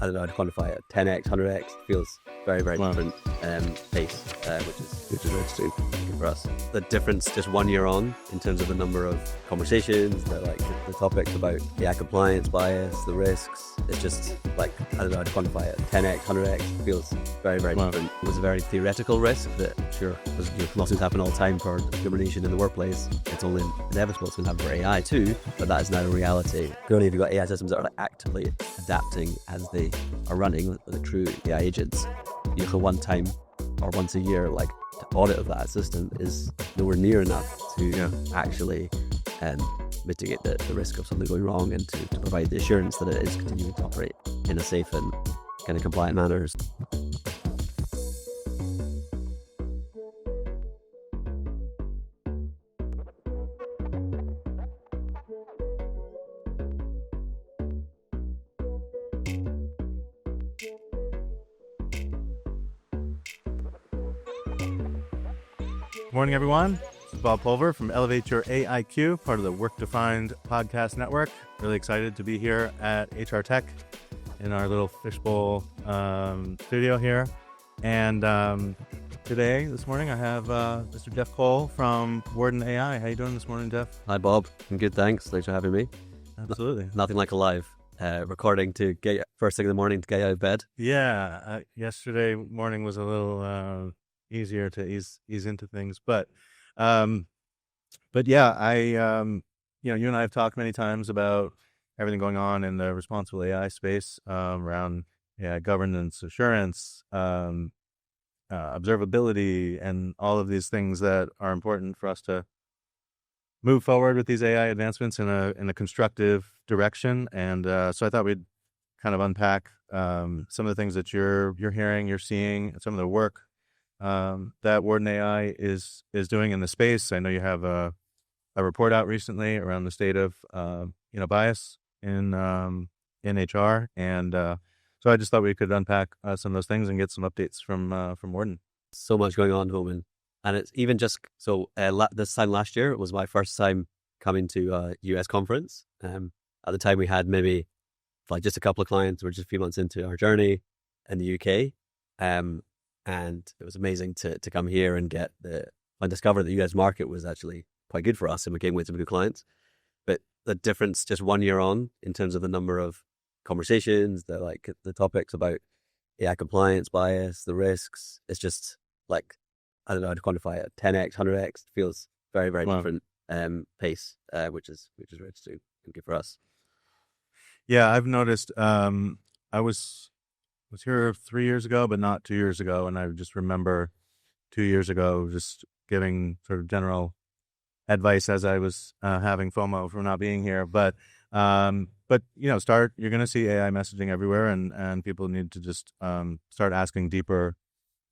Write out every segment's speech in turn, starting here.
I don't know how to quantify it, 10x, 100x, feels very, very different pace, which is interesting for us. The difference just 1 year on in terms of the number of conversations, the topics about AI compliance, bias, the risks, it's just I don't know how to quantify it, 10x, 100x, feels very, very different. It was a very theoretical risk that lawsuits happen all the time for discrimination in the workplace. It's only inevitable it's going to happen for AI too, but that is now a reality. Clearly, if you've got AI systems that are actively adapting as they are running with true AI agents, the one time or once a year audit of that system is nowhere near enough to actually mitigate the risk of something going wrong and to provide the assurance that it is continuing to operate in a safe and kind of compliant manner. Good morning, everyone. This is Bob Pulver from Elevate Your AIQ, part of the Work Defined podcast network. Really excited to be here at HR Tech in our little fishbowl studio here. And this morning, I have Mr. Jeff Cole from Warden AI. How you doing this morning, Jeff? Hi, Bob. I'm good, thanks. Thanks for having me. Absolutely. Nothing like a live recording to get you first thing in the morning to get you out of bed. Yeah. Yesterday morning was a little easier to ease into things, but yeah, you and I have talked many times about everything going on in the responsible AI space around governance, assurance, observability, and all of these things that are important for us to move forward with these AI advancements in a constructive direction. And so I thought we'd kind of unpack some of the things that you're hearing, you're seeing, some of the work that Warden AI is doing in the space. I know you have a report out recently around the state of bias in HR, and so I just thought we could unpack some of those things and get some updates from Warden. So much going on, Holman, and it's even just so. This time last year, it was my first time coming to a US conference. At the time, we had maybe just a couple of clients. We're just a few months into our journey in the UK. And it was amazing to come here and discover the US market was actually quite good for us, and we came with some good clients. But the difference just 1 year on in terms of the number of conversations, the topics about AI compliance, bias, the risks, it's just I don't know how to quantify it, 10x, 100x, feels very, very different pace, which is very interesting and good for us. Yeah, I've noticed. I was here 3 years ago, but not 2 years ago. And I just remember 2 years ago, just giving sort of general advice as I was having FOMO for not being here. But you're going to see AI messaging everywhere, and people need to just start asking deeper,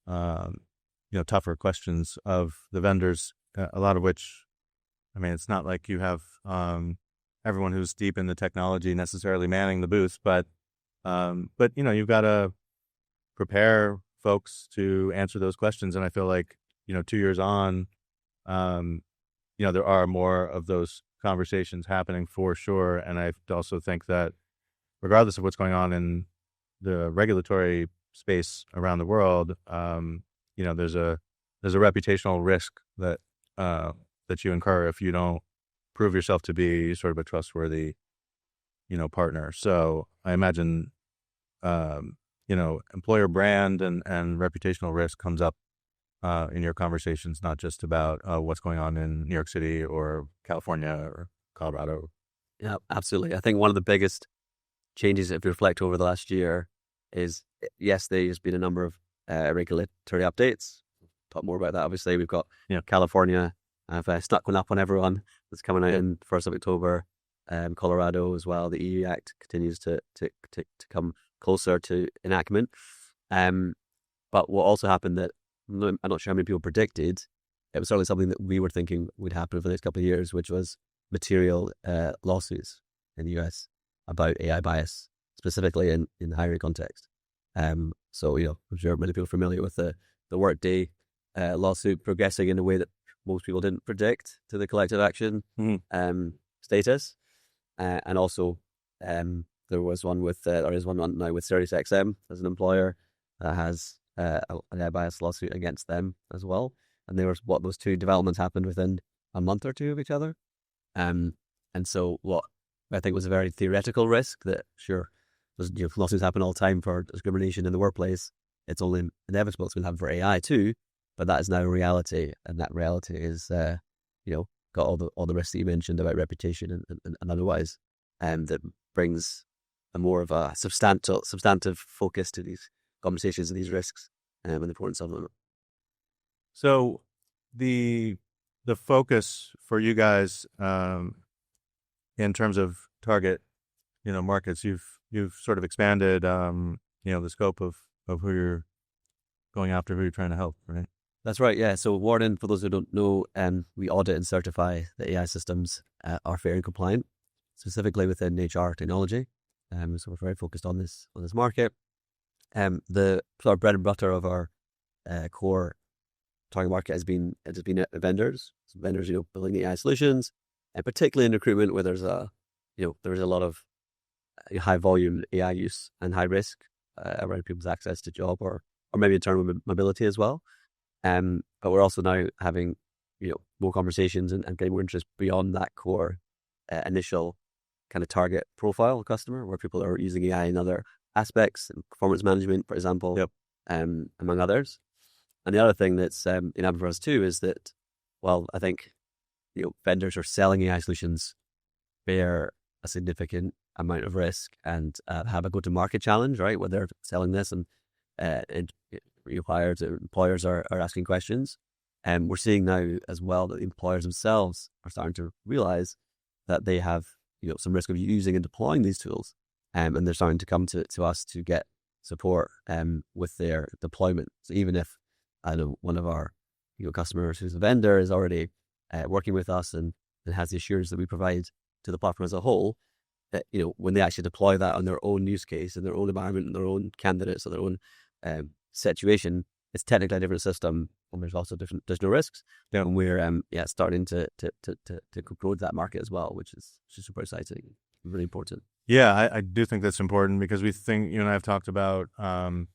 tougher questions of the vendors, a lot of which, it's not like you have everyone who's deep in the technology necessarily manning the booth, but you've got to prepare folks to answer those questions. And I feel like, 2 years on, there are more of those conversations happening for sure. And I also think that regardless of what's going on in the regulatory space around the world, there's a reputational risk that you incur if you don't prove yourself to be sort of a trustworthy partner. So I imagine, employer brand and reputational risk comes up in your conversations, not just about what's going on in New York City or California or Colorado. Yeah, absolutely. I think one of the biggest changes, if you reflect over the last year, is yes, there's been a number of regulatory updates. Talk more about that. Obviously, we've got California. I've stuck one up on everyone that's coming out in 1st of October. Colorado as well. The EU Act continues to come closer to enactment. But what also happened that I'm not sure how many people predicted, it was certainly something that we were thinking would happen over the next couple of years, which was material lawsuits in the US about AI bias, specifically in the hiring context. So, I'm sure many people are familiar with the Workday lawsuit progressing in a way that most people didn't predict to the collective action status. And also the there was one with, or is one now with SiriusXM as an employer that has an AI bias lawsuit against them as well. And those two developments happened within a month or two of each other. And so what I think was a very theoretical risk that, sure, lawsuits happen all the time for discrimination in the workplace. It's only inevitable it's going to happen for AI too, but that is now a reality, and that reality is, got all the risks that you mentioned about reputation and otherwise, and that brings a more of a substantive focus to these conversations and these risks and the importance of them. So the focus for you guys in terms of target, markets, you've sort of expanded, the scope of who you're going after, who you're trying to help, right? That's right, yeah. So Warden, for those who don't know, we audit and certify that AI systems are fair and compliant, specifically within HR technology. So we're very focused on this market. The sort of bread and butter of our core target market has been vendors. So vendors, building the AI solutions, and particularly in recruitment where there's a lot of high volume AI use and high risk around people's access to job or maybe internal mobility as well. But we're also now having more conversations and getting more interest beyond that core initial kind of target profile customer, where people are using AI in other aspects, in performance management, for example, Yep. Among others. And the other thing that's in for us too is that, well, I think vendors are selling AI solutions bear a significant amount of risk and have a go-to-market challenge, right? Where they're selling this and employers are asking questions. And we're seeing now as well that the employers themselves are starting to realize that they have some risk of using and deploying these tools. And they're starting to come to us to get support with their deployment. So even if one of our customers who's a vendor is already working with us and has the assurance that we provide to the platform as a whole, when they actually deploy that on their own use case, in their own environment, in their own candidates, or their own situation, it's technically a different system, and there's also different additional risks. Yeah. And we're starting to grow that market as well, which is super exciting, really important. Yeah, I do think that's important because we think, you and I have talked about, the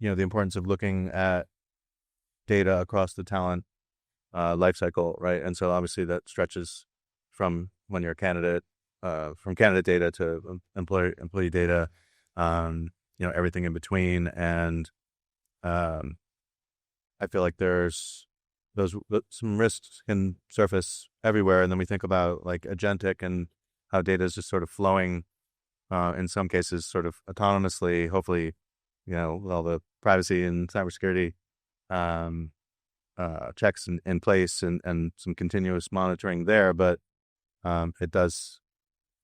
importance of looking at data across the talent life cycle, right? And so obviously that stretches from when you're a candidate, from candidate data to employee data, everything in between. And I feel like there's some risks can surface everywhere. And then we think about like agentic and how data is just sort of flowing, in some cases, sort of autonomously, hopefully, with all the privacy and cybersecurity checks in place and some continuous monitoring there. But it does,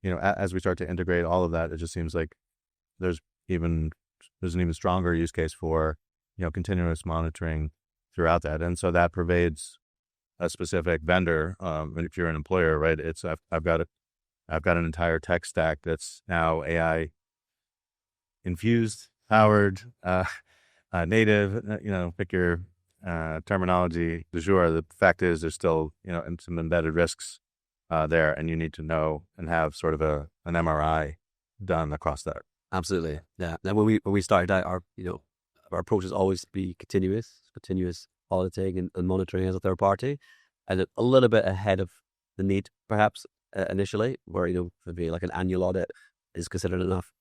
as we start to integrate all of that, it just seems like there's an even stronger use case for, continuous monitoring throughout that. And so that pervades a specific vendor. If you're an employer, right, I've got an entire tech stack that's now AI infused, powered, native, pick your terminology du jour. The fact is there's still, some embedded risks there, and you need to know and have sort of an MRI done across that. Absolutely, yeah. And when we started out, our approach is always to be continuous auditing and monitoring as a third party, and a little bit ahead of the need, perhaps initially, where maybe like an annual audit is considered enough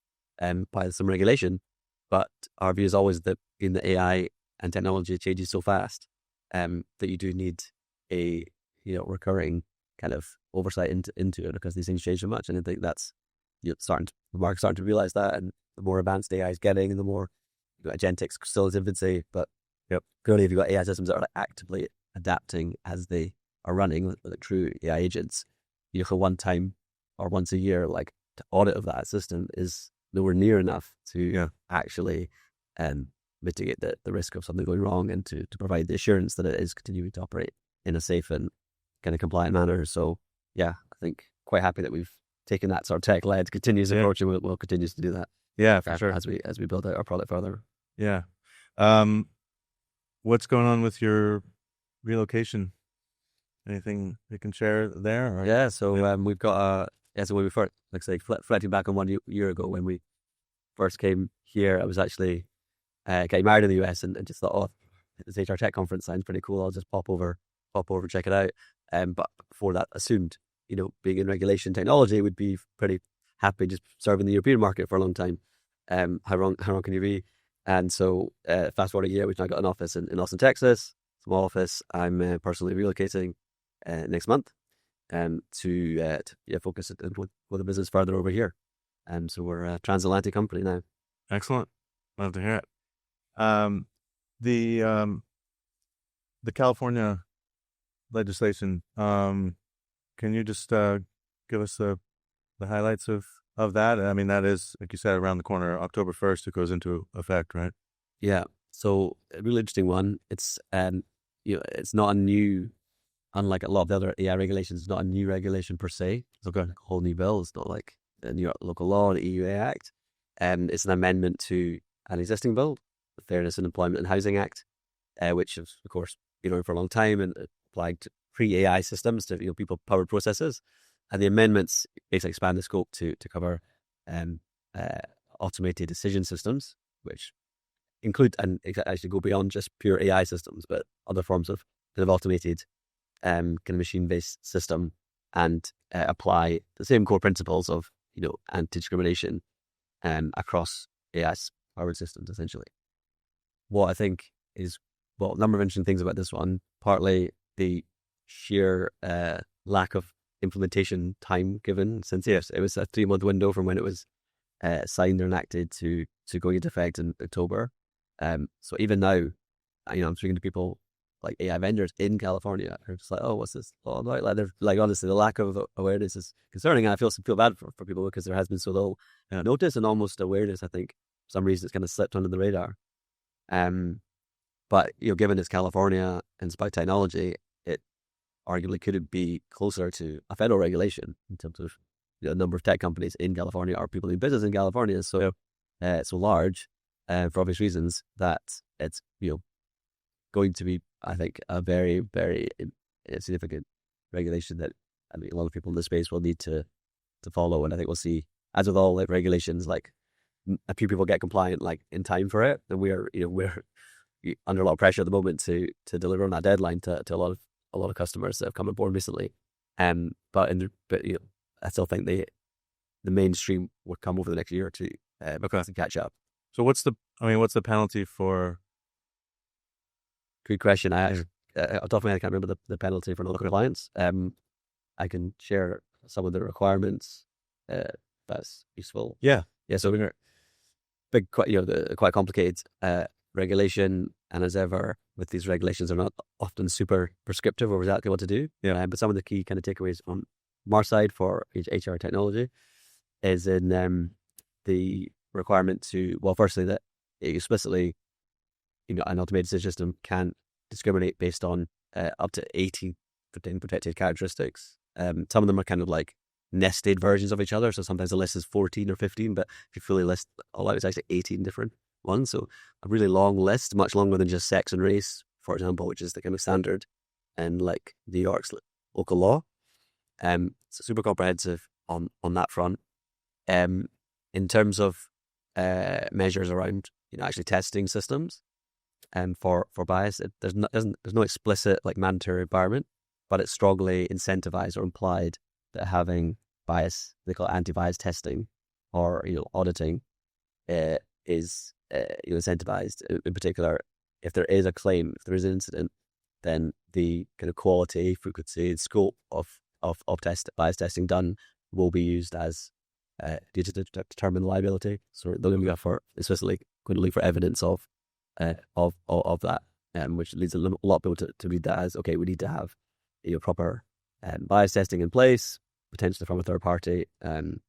by some regulation. But our view is always that in the AI and technology changes so fast that you do need a recurring kind of oversight into it, because these things change so much. And I think that's the market's starting to realize that, and the more advanced AI is getting, and the more agentic's still its infancy, but clearly if you've got AI systems that are actively adapting as they are running, like true AI agents, for one time or once a year, like to audit of that system is nowhere near enough to actually mitigate the risk of something going wrong, and to provide the assurance that it is continuing to operate in a safe and kind of compliant manner. So I think quite happy that we've taken that sort of tech-led continuous approach, and we'll continue to do that. Yeah, for sure. As we build out our product further. Yeah. What's going on with your relocation? Anything you can share there? Or? Yeah, so we've got Yeah, so when we first, like say, reflecting back on 1 year ago when we first came here, I was actually getting married in the US and just thought, oh, this HR Tech conference sounds pretty cool. I'll just pop over, check it out. But before that, assumed, being in regulation technology would be pretty happy just serving the European market for a long time. How wrong can you be? And so fast forward a year, we've now got an office in Austin, Texas, small office. I'm personally relocating next month to focus and put the business further over here. So we're a transatlantic company now. Excellent. Love to hear it. The California legislation, can you just give us the highlights of that? I mean, that is, like you said, around the corner, October 1st, it goes into effect, right? Yeah. So a really interesting one. It's it's not a new, unlike a lot of the other AI regulations, it's not a new regulation per se. It's not a whole new bill. It's not like the New York local law, the EU Act. It's an amendment to an existing bill, the Fairness in Employment and Housing Act, which has, of course, been around for a long time and applied to pre-AI systems to people-powered processes. And the amendments basically expand the scope to cover automated decision systems, which include and actually go beyond just pure AI systems, but other forms of kind of automated kind of machine-based system, and apply the same core principles of anti-discrimination across AI-powered systems, essentially. What I think is, a number of interesting things about this one, partly the sheer lack of implementation time given, since yes, it was a 3-month window from when it was signed or enacted to going into effect in October. So even now, I'm speaking to people like AI vendors in California who are just like, oh, what's this all about? Like, they're like, honestly, the lack of awareness is concerning. And I feel bad for people because there has been so little notice and almost awareness. I think for some reason it's kind of slipped under the radar. But given it's California and it's about technology, it arguably could be closer to a federal regulation in terms of the number of tech companies in California or people doing business in California is so large, for obvious reasons, that it's going to be, I think, a very, very significant regulation that a lot of people in the space will need to follow. And I think we'll see, as with all regulations, like a few people get compliant like in time for it, and we're under a lot of pressure at the moment to deliver on that deadline to a lot of customers that have come on board recently. But I still think the mainstream would come over the next year or two because to catch up. So what's the penalty for? Good question. I off the top of my head, I can't remember the penalty for non-compliance. I can share some of the requirements. That's useful. Yeah. So we're big, quite complicated regulation, and as ever with these regulations, are not often super prescriptive or exactly what to do. Yeah. But some of the key kind of takeaways on our side for HR technology is in the requirement to, firstly, that explicitly, an automated decision system can discriminate based on up to 18 protected characteristics. Some of them are kind of like nested versions of each other. So sometimes the list is 14 or 15, but if you fully list all out, it's actually 18 different ones. So a really long list, much longer than just sex and race, for example, which is the kind of standard in like New York's local law. So super comprehensive on that front. In terms of measures around actually testing systems and for bias, there's no explicit like mandatory requirement, but it's strongly incentivized or implied that having bias, they call it anti-bias testing or auditing, is incentivized. In particular, if there is a claim, if there is an incident, then the kind of quality, frequency, and scope of bias testing done will be used as to determine the liability. So they're going to go for explicitly going to look for evidence of that, which leads a lot of people to read that as, okay, we need to have proper bias testing in place, potentially from a third party, and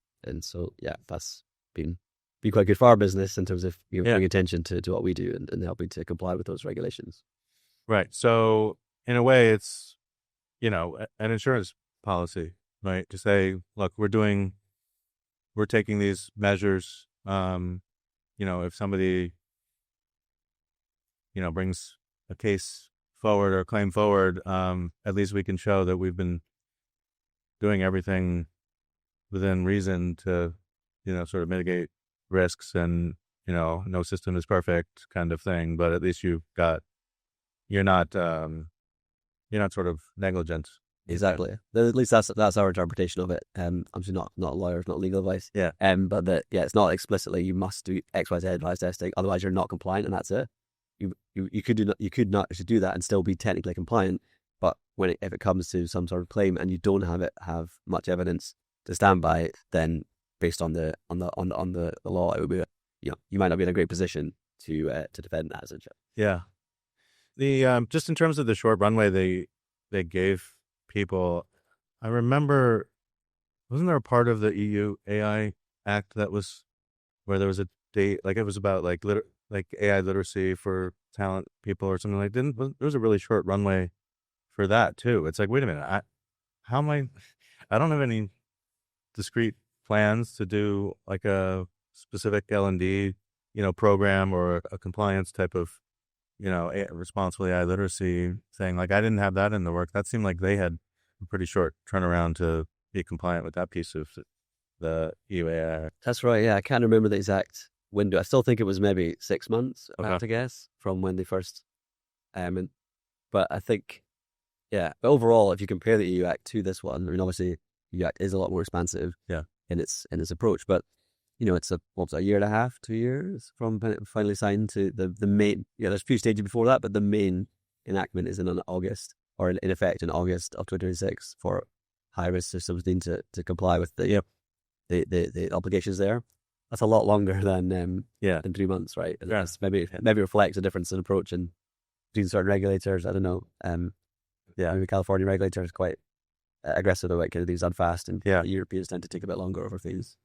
so that's been quite good for our business in terms of paying attention to what we do and helping to comply with those regulations. Right. So in a way, it's an insurance policy, right? To say, look, we're taking these measures. If somebody brings a case forward or a claim forward, at least we can show that we've been doing everything within reason to, sort of mitigate risks, and, no system is perfect kind of thing, but at least you're not sort of negligent. Exactly. At least that's our interpretation of it. Obviously not lawyers, not legal advice. Yeah. But it's not explicitly you must do X, Y, Z advice testing, otherwise you're not compliant, and that's it. You could not actually do that and still be technically compliant. But if it comes to some sort of claim and you don't have much evidence to stand by, then based on the law, it would be you might not be in a great position to defend that essentially. Yeah. The just in terms of the short runway they gave people, I remember, wasn't there a part of the EU AI Act that was where there was a date, like it was about like AI literacy for talent people or something like that? There was a really short runway for that too. It's like, wait a minute, I don't have any discrete plans to do like a specific L&D, program or a compliance type of, responsible AI literacy thing. Like I didn't have that in the work. That seemed like they had a pretty short turnaround to be compliant with that piece of the EU AI. That's right. Yeah, I can't remember the exact window. I still think it was maybe 6 months, I have to guess, from when they first. But I think, yeah. But overall, if you compare the EU Act to this one, I mean, obviously, the EU Act is a lot more expansive. Yeah. In its approach, but it's a year and a half, 2 years from finally signed to the main. Yeah, there's a few stages before that, but the main enactment is in August, or in effect in August of 2026 for high risk systems needing to comply with the obligations there. That's a lot longer than 3 months, right? And that's maybe reflects a difference in approach and between certain regulators. I don't know. Maybe California regulators are quite aggressive about getting things done fast, and Europeans tend to take a bit longer over things.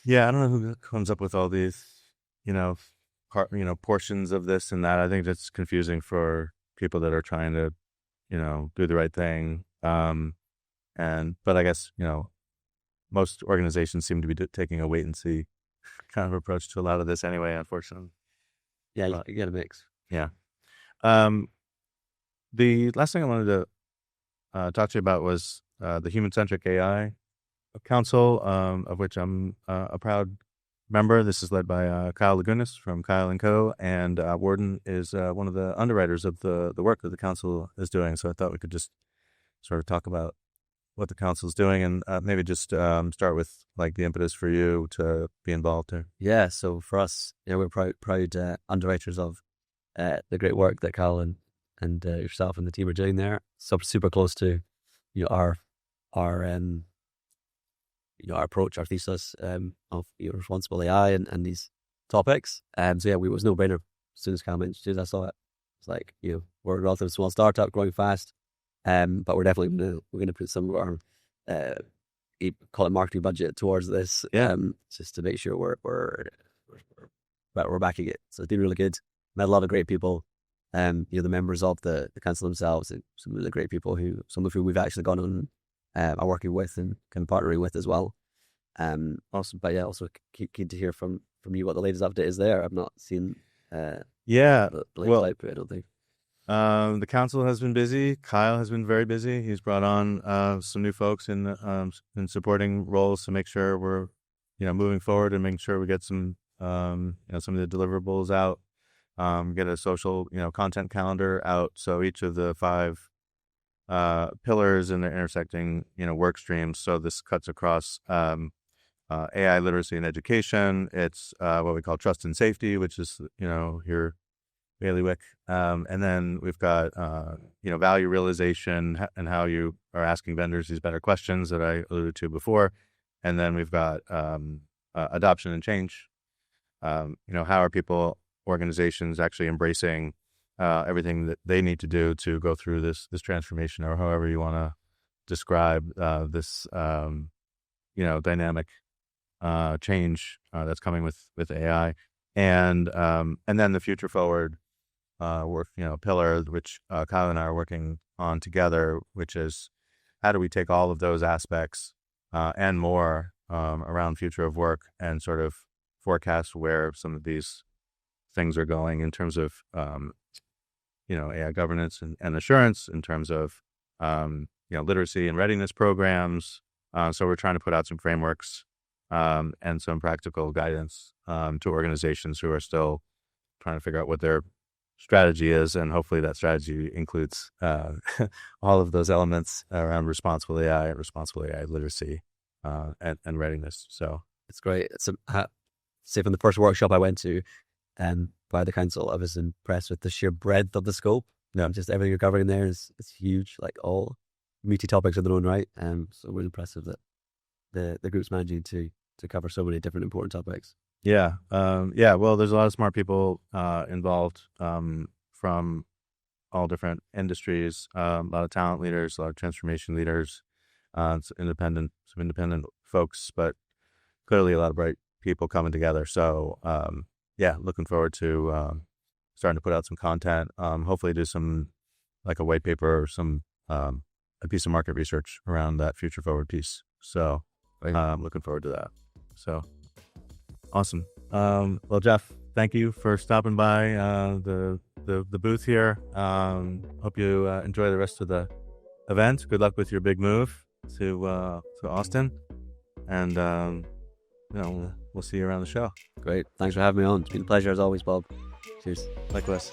Yeah, I don't know who comes up with all these, portions of this and that. I think that's confusing for people that are trying to, do the right thing. But I guess, most organizations seem to be taking a wait and see kind of approach to a lot of this anyway, unfortunately. Yeah, you get a mix. Yeah. The last thing I wanted to talk to you about was the Human-Centric AI Council, of which I'm a proud member. This is led by Kyle Lagunas from Kyle & Co. And Warden is one of the underwriters of the work that the council is doing. So I thought we could just sort of talk about what the council is doing, and maybe just start with like the impetus for you to be involved here. Yeah, so for us, we're proud underwriters of the great work that Kyle and yourself and the team are doing there. Super close to our approach, our thesis of responsible AI and these topics. So yeah, it was no brainer. As soon as Kyle mentioned it, I saw it. It's like we're a relatively small startup growing fast, but we're definitely going to put some of our call it marketing budget towards this, just to make sure we're backing it. So it's been really good. Met a lot of great people. The members of the council themselves, and some really great people some of whom we've actually gone on are working with and kind of partnering with as well. Awesome. But yeah, also keen to hear from you what the latest update is there. I've not seen the latest output, I don't think. The council has been busy. Kyle has been very busy. He's brought on some new folks in supporting roles to make sure we're moving forward and making sure we get some some of the deliverables out. Get a social content calendar out. So each of the 5 pillars and the intersecting work streams. So this cuts across AI literacy and education. It's what we call trust and safety, which is your bailiwick. And then we've got value realization and how you are asking vendors these better questions that I alluded to before. And then we've got adoption and change. How are organizations actually embracing everything that they need to do to go through this transformation, or however you want to describe this dynamic change that's coming with AI, and then the future forward work pillar, which Kyle and I are working on together, which is how do we take all of those aspects and more around future of work and sort of forecast where some of these things are going in terms of AI governance and assurance, in terms of literacy and readiness programs, So we're trying to put out some frameworks and some practical guidance to organizations who are still trying to figure out what their strategy is, and hopefully that strategy includes all of those elements around responsible AI literacy, and readiness. So It's great. Say from the first workshop I went to by the council, I was impressed with the sheer breadth of the scope. Yeah. Just everything you're covering there is huge, like all meaty topics in their own right. So we're impressive that the group's managing to cover so many different important topics. Yeah. Well, there's a lot of smart people involved from all different industries, a lot of talent leaders, a lot of transformation leaders, some independent folks, but clearly a lot of bright people coming together. So, looking forward to starting to put out some content, hopefully do some, like a white paper or some a piece of market research around that future forward piece. So looking forward to that. So awesome. Well, Jeff, thank you for stopping by the booth here. Hope you enjoy the rest of the event. Good luck with your big move to Austin, and we'll see you around the show. Great. Thanks for having me on. It's been a pleasure as always, Bob. Cheers. Likewise.